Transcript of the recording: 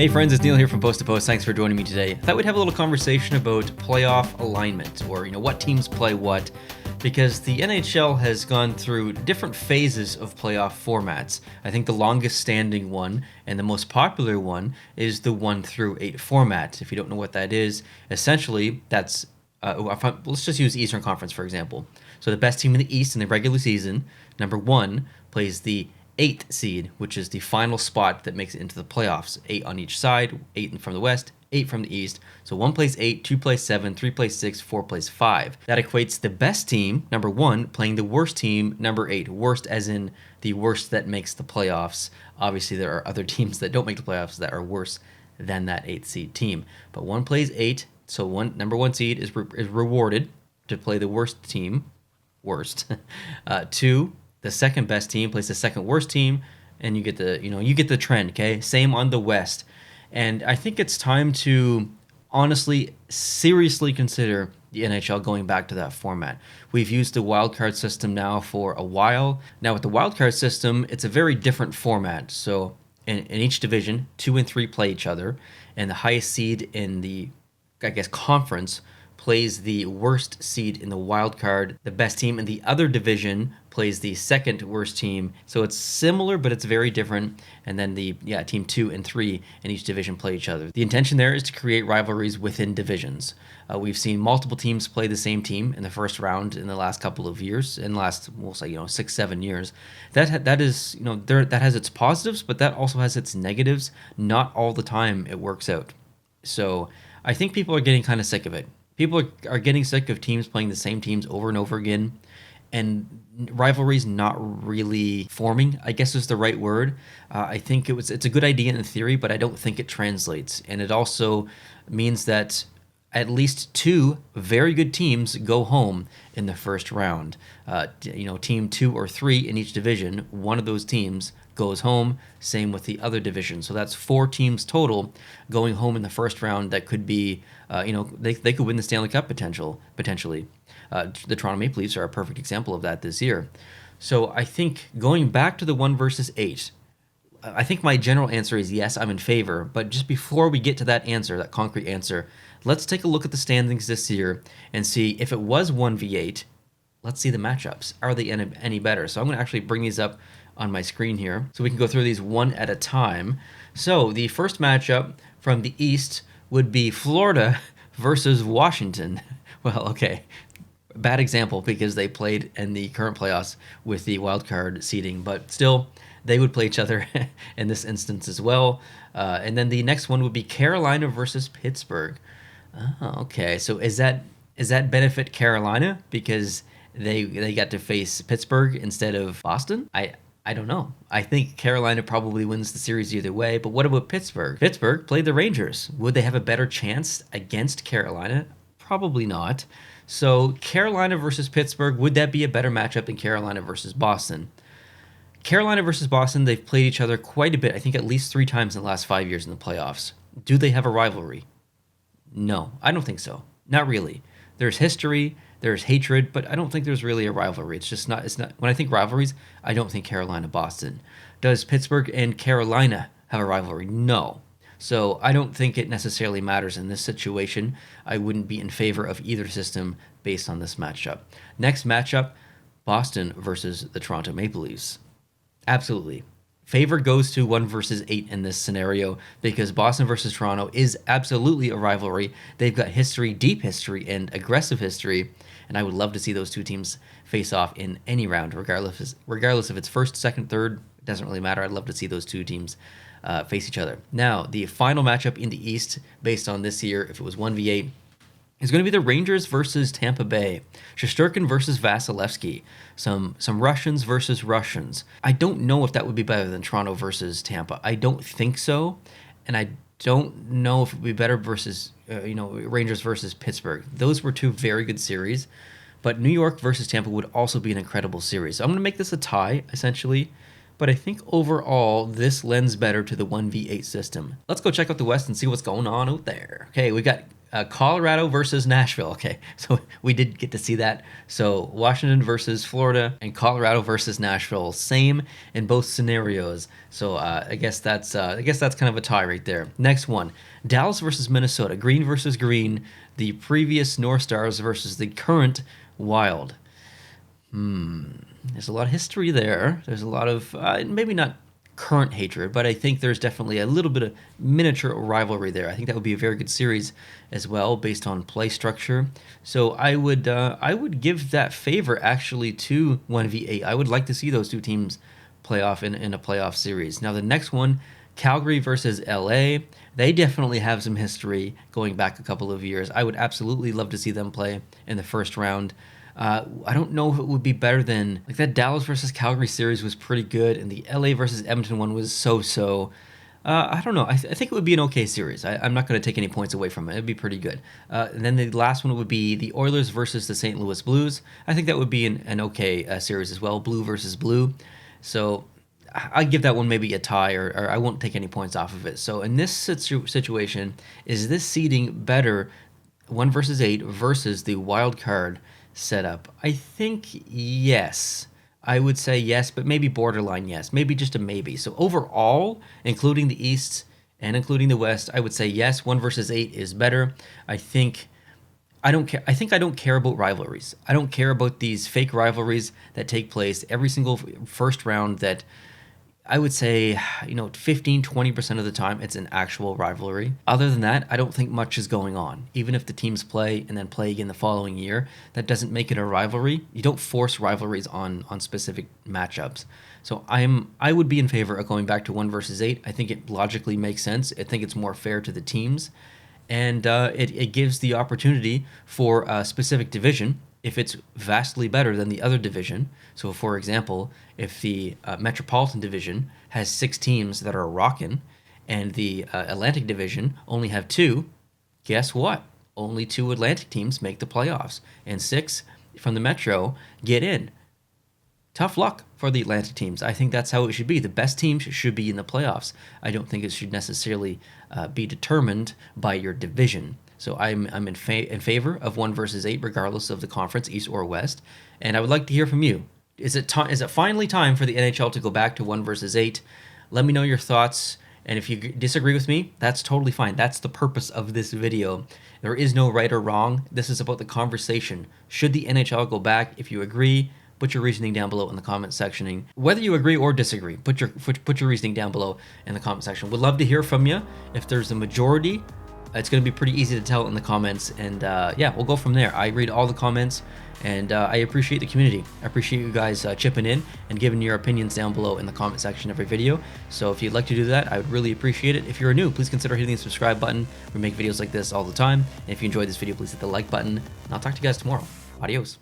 Hey friends, it's Neil here from Post to Post. Thanks for joining me today. I thought we'd have a little conversation about playoff alignment, or what teams play what, because the NHL has gone through different phases of playoff formats. I think the longest standing one and the most popular one is the 1-8 format. If you don't know what that is, essentially that's let's just use Eastern Conference for example. So the best team in the East in the regular season, number 1, plays the 8th seed, which is the final spot that makes it into the playoffs. 8 on each side, 8 from the West, 8 from the East. So 1 plays 8, 2 plays 7, 3 plays 6, 4 plays 5. That equates the best team, number 1, playing the worst team, number 8. Worst as in the worst that makes the playoffs. Obviously, there are other teams that don't make the playoffs that are worse than that 8th seed team. But 1 plays 8, so number 1 seed is rewarded to play the worst team. Worst. 2, the second best team plays the second worst team, and you get the trend, okay? Same on the West. And I think it's time to honestly, seriously consider the NHL going back to that format. We've used the wildcard system now for a while. Now with the wildcard system, it's a very different format. So in each division, 2 and 3 play each other, and the highest seed in the, conference plays the worst seed in the wild card. The best team in the other division plays the second worst team. So it's similar, but it's very different. And then team 2 and 3 in each division play each other. The intention there is to create rivalries within divisions. We've seen multiple teams play the same team in the first round in the last couple of years, in the last, we'll say, 6-7 years. That is, that has its positives, but that also has its negatives. Not all the time it works out. So I think people are getting kind of sick of it. People are getting sick of teams playing the same teams over and over again, and rivalries not really forming, I guess is the right word. I think it's a good idea in theory, but I don't think it translates. And it also means that at least 2 very good teams go home in the first round. Team 2 or 3 in each division, one of those teams goes home. Same with the other division. So that's 4 teams total going home in the first round that could be, they could win the Stanley Cup potentially. The Toronto Maple Leafs are a perfect example of that this year. So I think going back to the 1-8, I think my general answer is yes, I'm in favor. But just before we get to that answer, that concrete answer, let's take a look at the standings this year and see if it was 1v8. Let's see the matchups. Are they any better? So I'm going to actually bring these up on my screen here so we can go through these one at a time. So the first matchup from the East would be Florida versus Washington. Well, okay, bad example because they played in the current playoffs with the wildcard seeding, but still they would play each other in this instance as well. And then the next one would be Carolina versus Pittsburgh. Oh, okay, so is that benefit Carolina because they got to face Pittsburgh instead of Boston? I don't know. I think Carolina probably wins the series either way, but what about Pittsburgh? Pittsburgh played the Rangers. Would they have a better chance against Carolina? Probably not. So Carolina versus Pittsburgh, would that be a better matchup than Carolina versus Boston? Carolina versus Boston, they've played each other quite a bit, I think at least 3 times in the last 5 years in the playoffs. Do they have a rivalry? No, I don't think so. Not really. There's history, there's hatred, but I don't think there's really a rivalry. It's not. When I think rivalries, I don't think Carolina-Boston. Does Pittsburgh and Carolina have a rivalry? No. So I don't think it necessarily matters in this situation. I wouldn't be in favor of either system based on this matchup. Next matchup, Boston versus the Toronto Maple Leafs. Absolutely. Favor goes to 1-8 in this scenario because Boston versus Toronto is absolutely a rivalry. They've got history, deep history, and aggressive history, and I would love to see those 2 teams face off in any round, regardless if it's first, second, third. It doesn't really matter. I'd love to see those 2 teams face each other. Now, the final matchup in the East, based on this year, if it was 1v8, is going to be the Rangers versus Tampa Bay. Shesterkin versus Vasilevsky. Some Russians versus Russians. I don't know if that would be better than Toronto versus Tampa. I don't think so. And I don't know if it would be better versus, Rangers versus Pittsburgh. Those were 2 very good series. But New York versus Tampa would also be an incredible series. So I'm going to make this a tie, essentially. But I think overall, this lends better to the 1v8 system. Let's go check out the West and see what's going on out there. Okay, we got Colorado versus Nashville. Okay, so we did get to see that. So Washington versus Florida and Colorado versus Nashville, same in both scenarios. So I guess that's kind of a tie right there. Next one, Dallas versus Minnesota, green versus green, the previous North Stars versus the current Wild. There's a lot of history there. There's a lot of maybe not current hatred, but I think there's definitely a little bit of miniature rivalry there. I think that would be a very good series as well, based on play structure. So I would give that favor actually to 1v8. I would like to see those two teams play off in a playoff series. Now the next one, Calgary versus LA. They definitely have some history going back a couple of years. I would absolutely love to see them play in the first round. I don't know if it would be better than, like, that Dallas versus Calgary series was pretty good, and the LA versus Edmonton one was so-so. I don't know. I think it would be an okay series. I'm not going to take any points away from it. It'd be pretty good. And then the last one would be the Oilers versus the St. Louis Blues. I think that would be an okay series as well, blue versus blue. So I'd give that one maybe a tie, or I won't take any points off of it. So in this situation, is this seeding better, 1 versus 8 versus the wild card setup? I think yes. I would say yes, but maybe borderline yes. Maybe just a maybe. So overall, including the East and including the West, I would say yes, 1 versus 8 is better. I don't care about rivalries. I don't care about these fake rivalries that take place every single first round that I would say, 15-20% of the time it's an actual rivalry. Other than that, I don't think much is going on. Even if the teams play and then play again the following year, that doesn't make it a rivalry. You don't force rivalries on specific matchups. So I would be in favor of going back to 1 versus 8. I think it logically makes sense. I think it's more fair to the teams. And it gives the opportunity for a specific division, if it's vastly better than the other division. So, for example, if the Metropolitan Division has 6 teams that are rocking, and the Atlantic Division only have 2, guess what? Only 2 Atlantic teams make the playoffs, and 6 from the Metro get in. Tough luck for the Atlantic teams. I think that's how it should be. The best teams should be in the playoffs. I don't think it should necessarily be determined by your division. So I'm in favor of 1 versus 8, regardless of the conference, East or West. And I would like to hear from you. Is it finally time for the NHL to go back to 1 versus 8? Let me know your thoughts. And if you disagree with me, that's totally fine. That's the purpose of this video. There is no right or wrong. This is about the conversation. Should the NHL go back? If you agree, put your reasoning down below in the comment section. Whether you agree or disagree, put your reasoning down below in the comment section. Would love to hear from you. If there's a majority, it's going to be pretty easy to tell in the comments, and yeah, we'll go from there. I read all the comments, and I appreciate the community. I appreciate you guys chipping in and giving your opinions down below in the comment section of every video. So if you'd like to do that, I would really appreciate it. If you're new, please consider hitting the subscribe button. We make videos like this all the time. And if you enjoyed this video, please hit the like button, and I'll talk to you guys tomorrow. Adios.